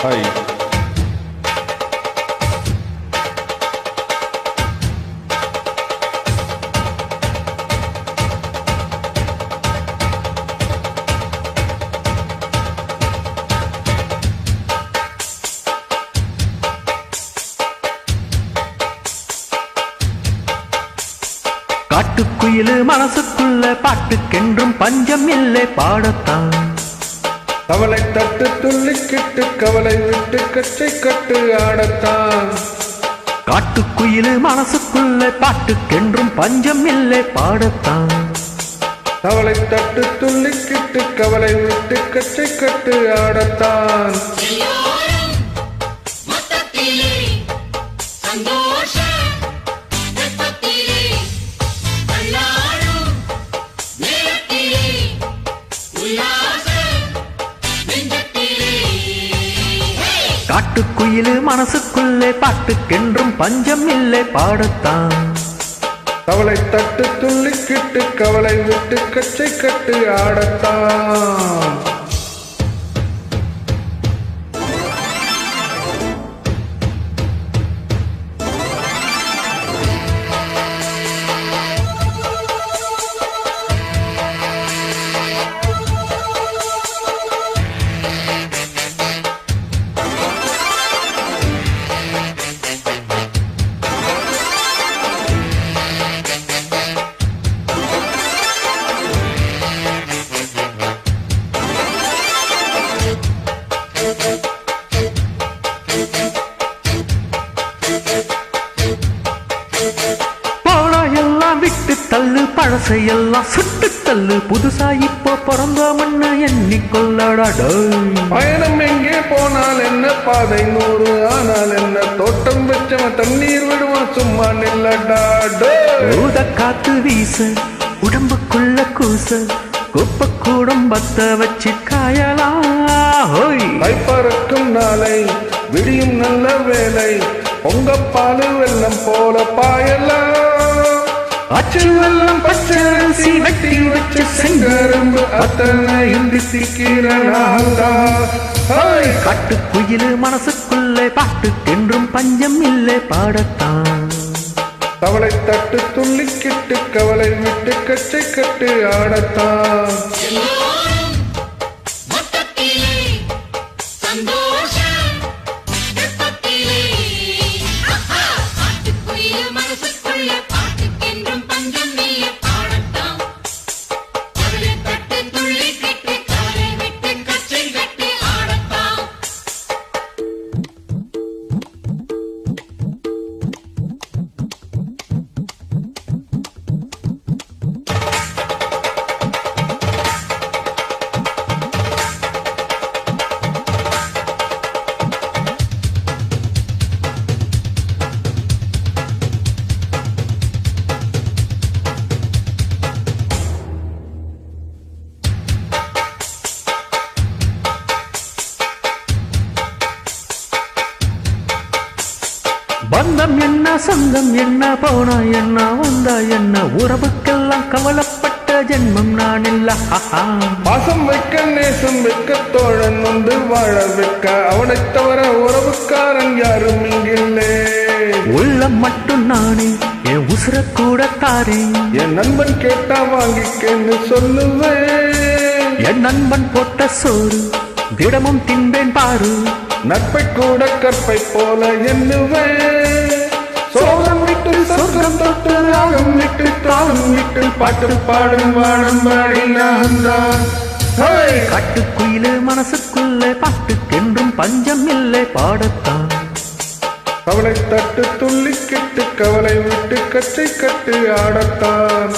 Hi. காட்டுக்குயிலு மனசுக்குள்ள பாட்டுக்கென்றும் பஞ்சம் இல்லை பாடத்தான். கவலை தட்டு துள்ளிக்கிட்டு கவலை விட்டு கச்சை கட்டு ஆடத்தான். காட்டுக்குயிலு மனசுக்குள்ள பாட்டுக்கென்றும் பஞ்சம் இல்லை பாடத்தான். கவலை தட்டு துள்ளிக்கிட்டு கவலை விட்டு கச்சை கட்டு ஆடத்தான். காட்டுக்குயிலு மனசுக்குள்ளே பாட்டுக்கென்றும் பஞ்சம் இல்லை பாடத்தான். கவலை தட்டு துள்ளிக்கிட்டு கவலை விட்டு கச்சை கட்டு ஆடத்தான். விட்டு தள்ளு பழசையெல்லாம் சுட்டு தள்ளு, புதுசா இப்போ பிறந்தோம்னு எண்ணிக்கொள்ளடா. பயணம் எங்கே போனால் என்ன, பாதை 100 ஆனால் என்ன, தோட்டம் வச்சவன் தண்ணீர் விடுவான் சும்மா நில்லடா. ஊத காத்து வீச உடம்புக்குள்ள கூச குப்ப குடும்பத்த வச்சு காயலாம். கைப்பறக்கும் நாளை விடியும் நல்ல வேலை, பொங்கப்பாலு வெள்ளம் போல பாயலாம். அச்சு வெள்ளம் பச்சரிசி வெட்டி வச்சு செங்கரும்பு அத்தனை இந்தி சிக்கிறனா. காட்டுக்குயிலு மனசுக்குள்ளே பாட்டுக்கென்றும் பஞ்சம் இல்லை பாடத்தான். கவலை தட்டு துள்ளிக்கிட்டு கவலை விட்டு கச்சை கட்டு ஆடத்தான். பந்தம் என்ன சொந்தம் என்ன, போனா என்ன வந்தா என்ன, உறவுக்கெல்லாம் கவலைப்பட்ட ஜென்மம் நான் இல்ல. பாசம் வைக்க நேசம் வைக்க தோழன் வந்து வாழ வைக்க, அவனை தவிர உறவுக்காரன் யாரும் இங்கில்லே. உள்ளம் மட்டும் நானே என் உசுர கூட தாரே, என் நண்பன் கேட்டா வாங்கிக்கன்னு சொல்லுவேன். என் நண்பன் போட்ட சோறு திடமும் தின்பேன் பாரு, நட்பை கூட கற்பை போல எண்ணுவேன். சோகம் விட்டு சொர்க்கம் தொட்டு ராகம் விட்டு தாளம் விட்டு பாட்டு பாடும் வாழும் பாடி நான் தான். காட்டுக்குயிலு மனசுக்குள்ளே பாட்டுக்கென்றும் பஞ்சம் இல்லை பாடத்தான். கவலை தட்டு துள்ளிக்கிட்டு கவலை விட்டு கச்சை கட்டு ஆடத்தான்.